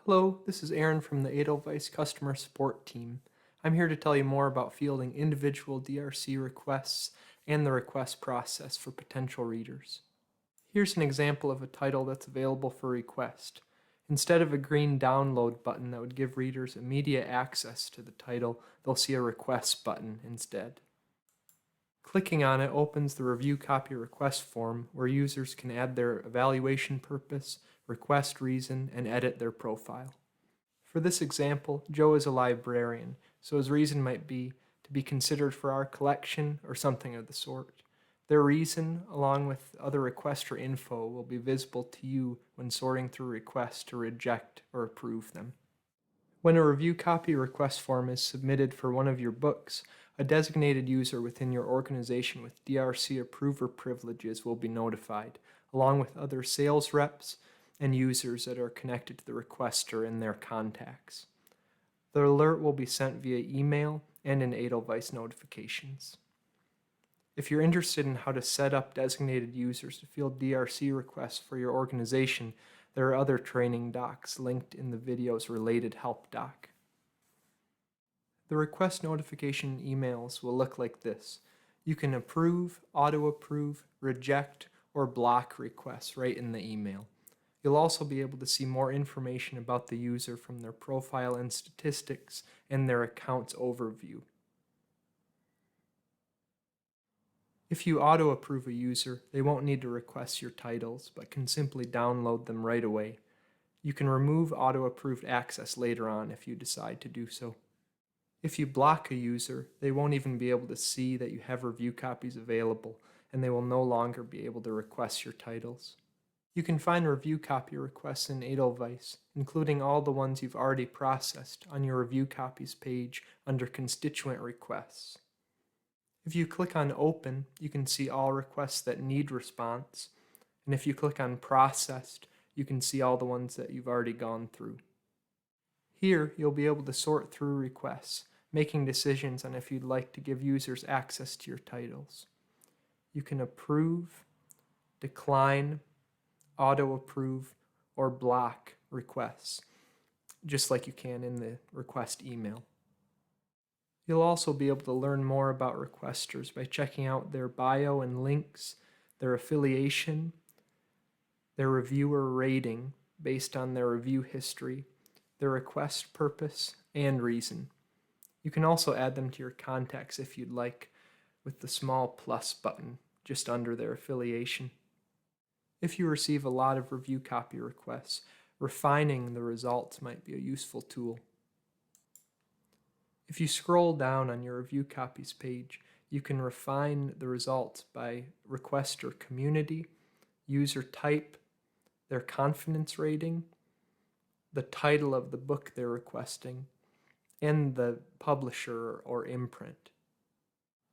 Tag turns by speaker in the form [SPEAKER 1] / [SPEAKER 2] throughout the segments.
[SPEAKER 1] Hello, this is Aaron from the Edelweiss customer support team. I'm here to tell you more about fielding individual DRC requests and the request process for potential readers. Here's an example of a title that's available for request. Instead of a green download button that would give readers immediate access to the title, they'll see a request button instead. Clicking on it opens the review copy request form where users can add their evaluation purpose, request reason, and edit their profile. For this example, Joe is a librarian, so his reason might be to be considered for our collection or something of the sort. Their reason, along with other requester info, will be visible to you when sorting through requests to reject or approve them. When a review copy request form is submitted for one of your books, a designated user within your organization with DRC approver privileges will be notified, along with other sales reps and users that are connected to the requester and their contacts. The alert will be sent via email and in Edelweiss notifications. If you're interested in how to set up designated users to field DRC requests for your organization, there are other training docs linked in the video's related help doc. The request notification emails will look like this. You can approve, auto-approve, reject, or block requests right in the email. You'll also be able to see more information about the user from their profile and statistics and their account's overview. If you auto-approve a user, they won't need to request your titles, but can simply download them right away. You can remove auto-approved access later on if you decide to do so. If you block a user, they won't even be able to see that you have review copies available, and they will no longer be able to request your titles. You can find review copy requests in Edelweiss, including all the ones you've already processed, on your review copies page under constituent requests. If you click on Open, you can see all requests that need response, and if you click on Processed, you can see all the ones that you've already gone through. Here, you'll be able to sort through requests, making decisions on if you'd like to give users access to your titles. You can approve, decline, auto-approve, or block requests, just like you can in the request email. You'll also be able to learn more about requesters by checking out their bio and links, their affiliation, their reviewer rating based on their review history, their request purpose, and reason. You can also add them to your contacts if you'd like, with the small plus button just under their affiliation. If you receive a lot of review copy requests, refining the results might be a useful tool. If you scroll down on your review copies page, you can refine the results by requester community, user type, their confidence rating, the title of the book they're requesting, and the publisher or imprint.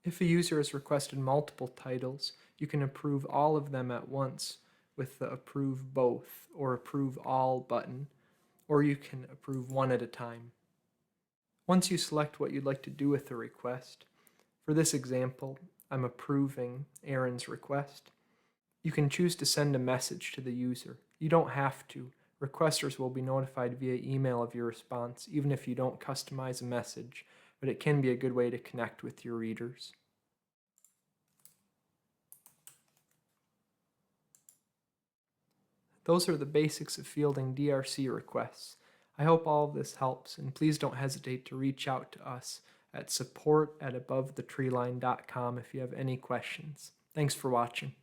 [SPEAKER 1] If a user has requested multiple titles, you can approve all of them at once with the Approve Both or Approve All button, or you can approve one at a time. Once you select what you'd like to do with the request, for this example, I'm approving Aaron's request, you can choose to send a message to the user. You don't have to. Requesters will be notified via email of your response, even if you don't customize a message, but it can be a good way to connect with your readers. Those are the basics of fielding DRC requests. I hope all of this helps, and please don't hesitate to reach out to us at support@abovethetreeline.com if you have any questions. Thanks for watching.